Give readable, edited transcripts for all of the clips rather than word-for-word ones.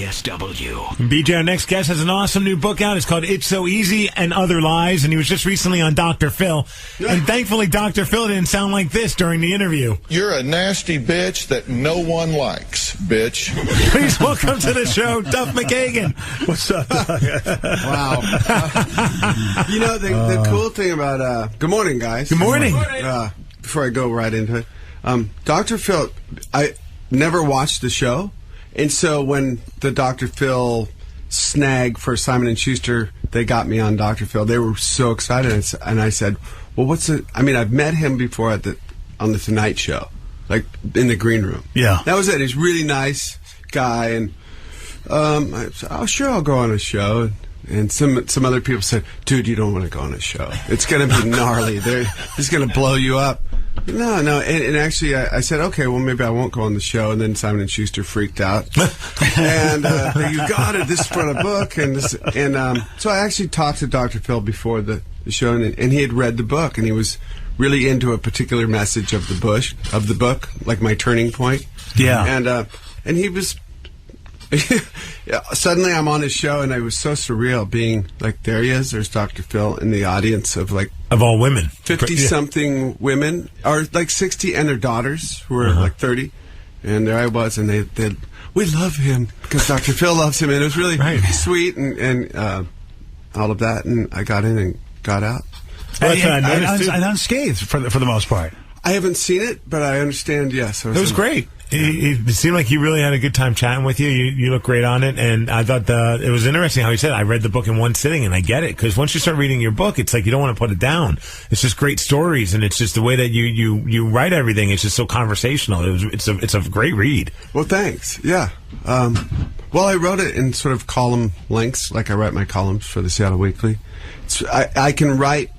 KSW. BJ, our next guest, has an awesome new book out. It's called It's So Easy and Other Lies, and he was just recently on Dr. Phil. And thankfully, Dr. Phil didn't sound like this during the interview. You're a nasty bitch that no one likes, bitch. Please welcome to the show, Duff McKagan. What's up? Wow. You know, the cool thing about... good morning, guys. Good morning. Before I go right into it, Dr. Phil, I never watched the show. And so when the Dr. Phil snag for Simon & Schuster, they got me on Dr. Phil, they were so excited. And I said, well, what's it? I mean, I've met him before on the Tonight Show, like in the green room. Yeah. That was it. He's a really nice guy. And I said, oh, sure, I'll go on a show. And some other people said, dude, you don't want to go on a show. It's going to be gnarly. It's going to blow you up. No. And actually, I said, okay, well, maybe I won't go on the show. And then Simon & Schuster freaked out. And you got it. This is for a book. And so I actually talked to Dr. Phil before the show, and he had read the book, and he was really into a particular message of the book, like my turning point. Yeah. And he was... Suddenly I'm on his show, and it was so surreal being like, there he is, there's Dr. Phil in the audience of all women, 50-something women, or like 60, and their daughters who were like 30, and there I was, and we love him because Dr. Phil loves him, and it was really sweet and all of that, and I got in and got out. And unscathed for the most part. I haven't seen it, but I understand. Yes, it was great. It seemed like he really had a good time chatting with you. You look great on it, and I thought it was interesting how he said, I read the book in one sitting, and I get it, because once you start reading your book, it's like you don't want to put it down. It's just great stories, and it's just the way that you write everything. It's just so conversational. It's a great read. Well, thanks. Yeah. Well, I wrote it in sort of column lengths, like I write my columns for the Seattle Weekly. I can write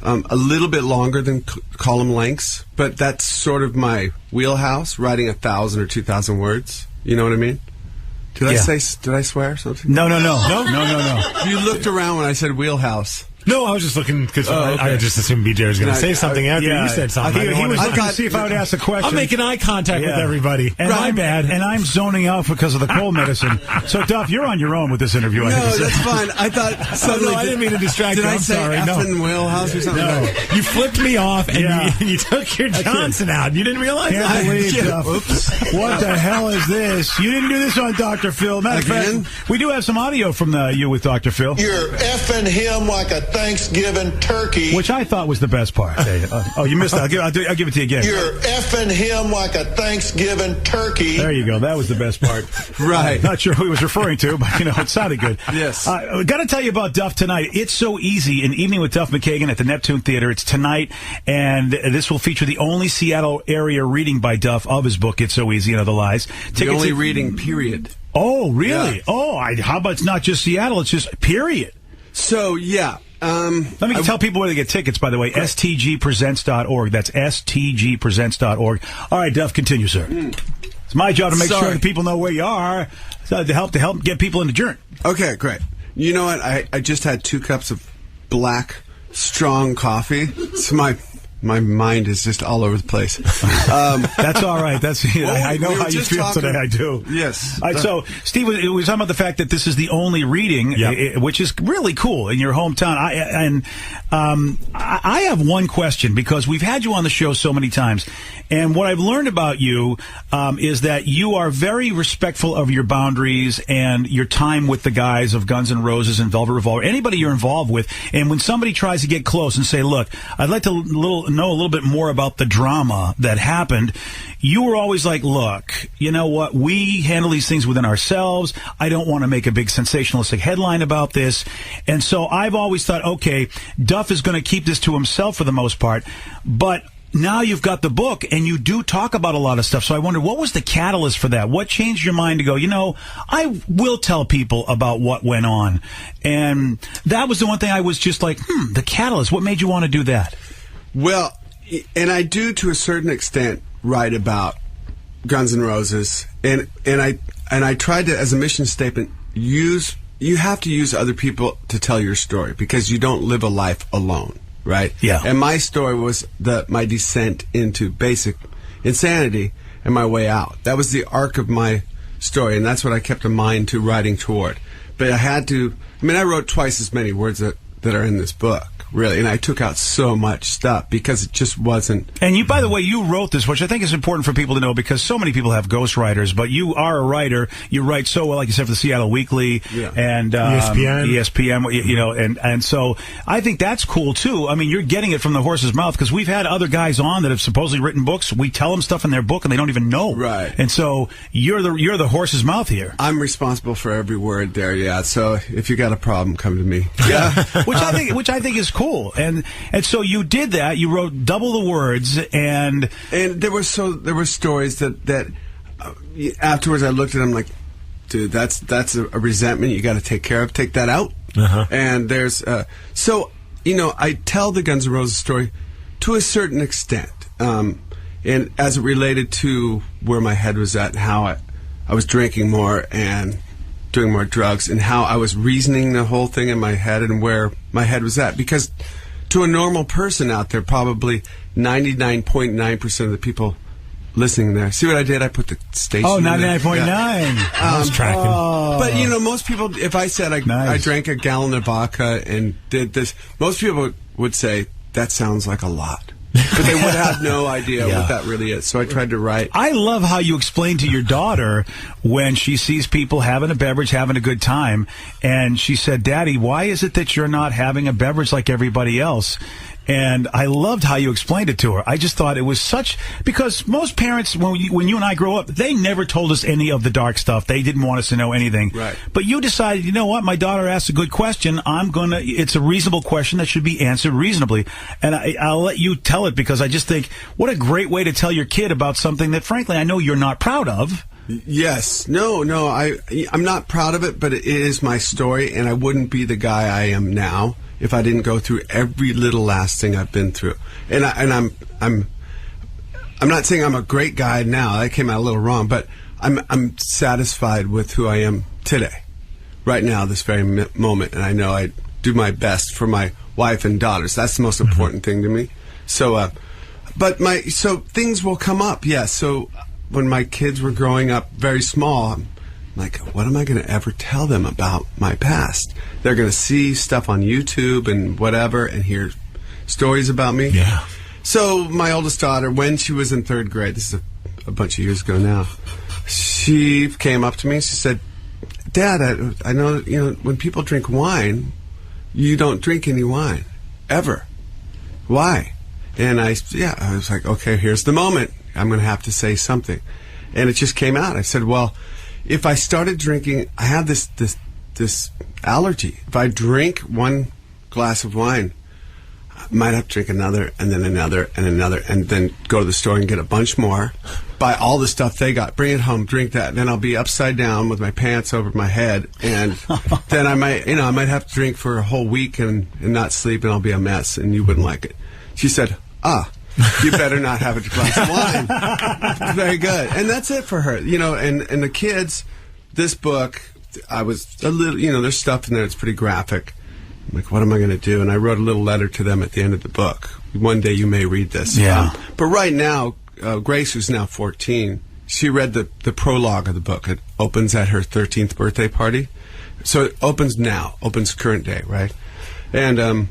a little bit longer than column lengths, but that's sort of my wheelhouse, writing 1,000 or 2,000 words. You know what I mean? Did I swear or something? No. You looked around when I said wheelhouse. No, I was just looking because I just assumed BJ was going to say something after you said something. He was looking to see if I would ask a question. I'm making eye contact with everybody. And my bad. And I'm zoning out because of the cold medicine. So, Duff, you're on your own with this interview. No, that's fine. I thought suddenly... I didn't mean to distract you. I'm sorry. Did I say effing wheelhouse or something? No. You flipped me off, and you took your Johnson out. You didn't realize that? Believe, Duff. Oops. What the hell is this? You didn't do this on Dr. Phil. Matter of fact, we do have some audio from you with Dr. Phil. You're effing him like a Thanksgiving turkey. Which I thought was the best part. You missed that. I'll give it to you again. You're effing him like a Thanksgiving turkey. There you go. That was the best part. Right. Not sure who he was referring to, but, it sounded good. Yes. Got to tell you about Duff tonight. It's So Easy, an evening with Duff McKagan at the Neptune Theater. It's tonight, and this will feature the only Seattle area reading by Duff of his book, It's So Easy and Other Lies. The only reading, period. Oh, really? Yeah. Oh, how about it's not just Seattle, it's just period. So, yeah. Let me tell people where they get tickets, by the way. stgpresents.org. That's stgpresents.org. All right, Duff, continue, sir. It's my job to make sure that people know where you are, to help get people in the journey. Okay, great. You know what? I just had 2 cups of black, strong coffee. So my mind is just all over the place. That's all right. I know how you feel today. I do. Yes. All right, so, Steve, we were talking about the fact that this is the only reading, which is really cool in your hometown. I have one question, because we've had you on the show so many times, and what I've learned about you is that you are very respectful of your boundaries and your time with the guys of Guns N' Roses and Velvet Revolver, anybody you're involved with, and when somebody tries to get close and say, look, I'd like to know a little bit more about the drama that happened, you were always like, look, you know what, we handle these things within ourselves. I don't want to make a big sensationalistic headline about this. And so I've always thought, okay, Duff is going to keep this to himself for the most part, but now you've got the book, and you do talk about a lot of stuff. So I wonder, what was the catalyst for that? What changed your mind to go, I will tell people about what went on? And that was the one thing I was just like, the catalyst. What made you want to do that? Well, and I do, to a certain extent, write about Guns N' Roses, and I tried to, as a mission statement, you have to use other people to tell your story, because you don't live a life alone, right? Yeah. And my story was my descent into basic insanity and my way out. That was the arc of my story, and that's what I kept in mind to writing toward. But I had to. I mean, I wrote twice as many words that are in this book, really, and I took out so much stuff because it just wasn't. And you, by the way, you wrote this, which I think is important for people to know, because so many people have ghostwriters, but you are a writer. You write so well, like you said, for the Seattle Weekly and ESPN, you know, and so I think that's cool too. I mean, you're getting it from the horse's mouth, because we've had other guys on that have supposedly written books. We tell them stuff in their book and they don't even know. Right. And so you're the horse's mouth here. I'm responsible for every word there. Yeah. So if you got a problem, come to me. Yeah. which I think is cool. And so you did that. You wrote double the words, and there were stories that afterwards I looked at them like, dude, that's a resentment you got to take care of. Take that out. And there's so, you know, I tell the Guns N' Roses story to a certain extent, and as it related to where my head was at and how I was drinking more and doing more drugs, and how I was reasoning the whole thing in my head and where my head was at. Because to a normal person out there, probably 99.9% of the people listening there. See what I did? I put the station. Oh, 99.9. I was tracking. But, you know, most people, if I said I drank a gallon of vodka and did this, most people would say, that sounds like a lot. But they would have no idea what that really is. So I tried to write. I love how you explain to your daughter when she sees people having a beverage, having a good time, and she said, Daddy, why is it that you're not having a beverage like everybody else? And I loved how you explained it to her. I just thought it was because most parents, when you and I grow up, they never told us any of the dark stuff. They didn't want us to know anything. Right. But you decided, you know what, my daughter asked a good question. It's a reasonable question that should be answered reasonably. And I'll let you tell it, because I just think, what a great way to tell your kid about something that, frankly, I know you're not proud of. Yes. No, I'm not proud of it, but it is my story, and I wouldn't be the guy I am now if I didn't go through every little last thing I've been through. And I'm not saying I'm a great guy now. That came out a little wrong, but I'm satisfied with who I am today, right now, this very moment. And I know I do my best for my wife and daughters. That's the most important thing to me. So, so things will come up. Yes. So when my kids were growing up very small, I'm like, what am I going to ever tell them about my past? They're going to see stuff on YouTube and whatever and hear stories about me. Yeah. So my oldest daughter, when she was in 3rd grade, this is a bunch of years ago now, she came up to me and she said, Dad, I know, you know, when people drink wine, you don't drink any wine, ever. Why? And I was like, okay, here's the moment. I'm going to have to say something. And it just came out. I said, well, if I started drinking, I have this allergy. If I drink one glass of wine, I might have to drink another, and then another, and another, and then go to the store and get a bunch more, buy all the stuff they got, bring it home, drink that, and then I'll be upside down with my pants over my head, and then I might have to drink for a whole week and not sleep, and I'll be a mess, and you wouldn't like it. She said, you better not have a glass of wine. Very good. And that's it for her. You know, and the kids, this book, I was a little, you know, there's stuff in there that's pretty graphic. I'm like, what am I going to do? And I wrote a little letter to them at the end of the book. One day you may read this. Yeah. But right now, Grace, who's now 14, she read the prologue of the book. It opens at her 13th birthday party. So it opens current day, right? And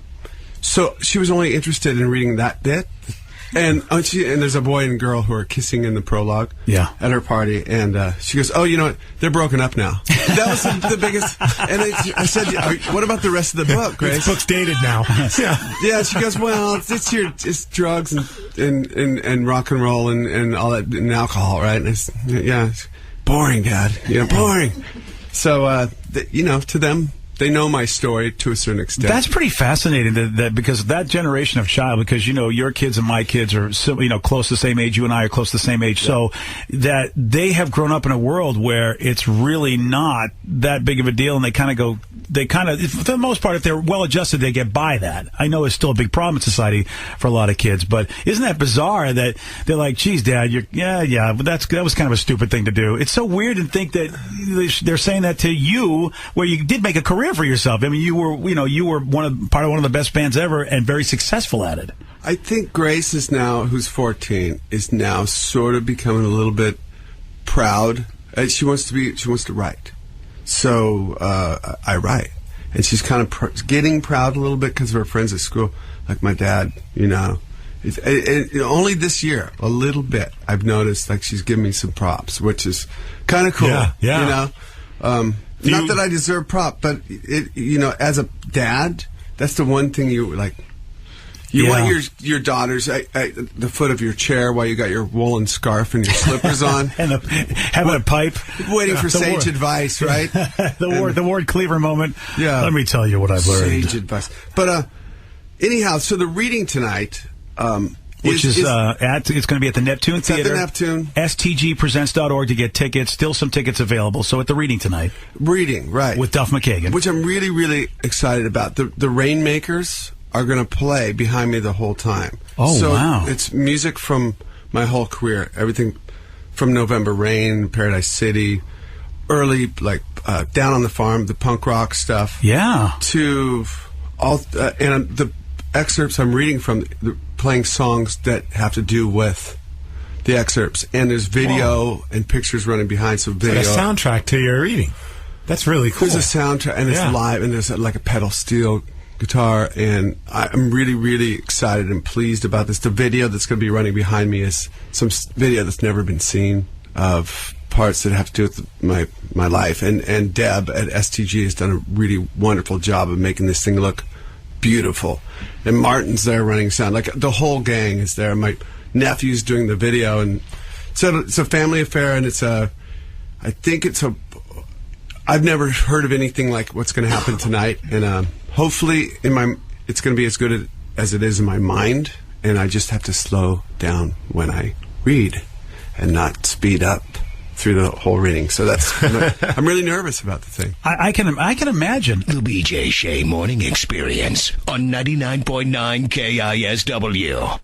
so she was only interested in reading that bit. And there's a boy and girl who are kissing in the prologue at her party. And she goes, oh, you know what? They're broken up now. That was the biggest. And I said, what about the rest of the book, Grace? This book's dated now. Yeah, she goes, well, it's drugs and rock and roll and all that, and alcohol, right? And it's boring, Dad. Boring. So, you know, to them, they know my story to a certain extent. That's pretty fascinating that because that generation of child, because, you know, your kids and my kids are, you know, close to the same age. You and I are close to the same age. Yeah. So that they have grown up in a world where it's really not that big of a deal. And they kind of, for the most part, if they're well adjusted, they get by that. I know it's still a big problem in society for a lot of kids, but isn't that bizarre that they're like, geez, Dad, but that was kind of a stupid thing to do. It's so weird to think that they're saying that to you, where you did make a career for yourself. I mean, you were part of one of the best bands ever and very successful at it. I think Grace is now, who's 14, is now sort of becoming a little bit proud She wants to write. So I write. And she's kind of getting proud a little bit because of her friends at school, like my dad, you know. Only this year, a little bit, I've noticed, like, she's giving me some props, which is kind of cool. Yeah. You know? Not that I deserve prop, but, you know, as a dad, that's the one thing you, like, you want your daughters at the foot of your chair while you got your woolen scarf and your slippers on. And having a pipe. Waiting for sage advice, right? The Ward Cleaver moment. Yeah. Let me tell you what I've learned. Sage advice. But, anyhow, so the reading tonight... Which is it's going to be at the Neptune Theater. At the Neptune. STGpresents.org to get tickets. Still some tickets available. So at the reading tonight. Reading, right. With Duff McKagan. Which I'm really, really excited about. The Rainmakers are going to play behind me the whole time. Oh, so wow. It's music from my whole career. Everything from November Rain, Paradise City, early, like, Down on the Farm, the punk rock stuff. Yeah. To all, and the excerpts I'm reading from, playing songs that have to do with the excerpts, and there's video and pictures running behind. So video, it's like a soundtrack to your reading. That's really cool. There's a soundtrack, and it's live, and there's like a pedal steel guitar, and I'm really, really excited and pleased about this. The video that's going to be running behind me is some video that's never been seen of parts that have to do with my life, and Deb at STG has done a really wonderful job of making this thing look beautiful. And Martin's there running sound. Like, the whole gang is there. My nephew's doing the video, and so it's a family affair, and I've never heard of anything like what's going to happen tonight, and hopefully it's going to be as good as it is in my mind, and I just have to slow down when I read and not speed up through the whole reading. So I'm really nervous about the thing. I can imagine. The BJ Shea Morning Experience on 99.9 KISW.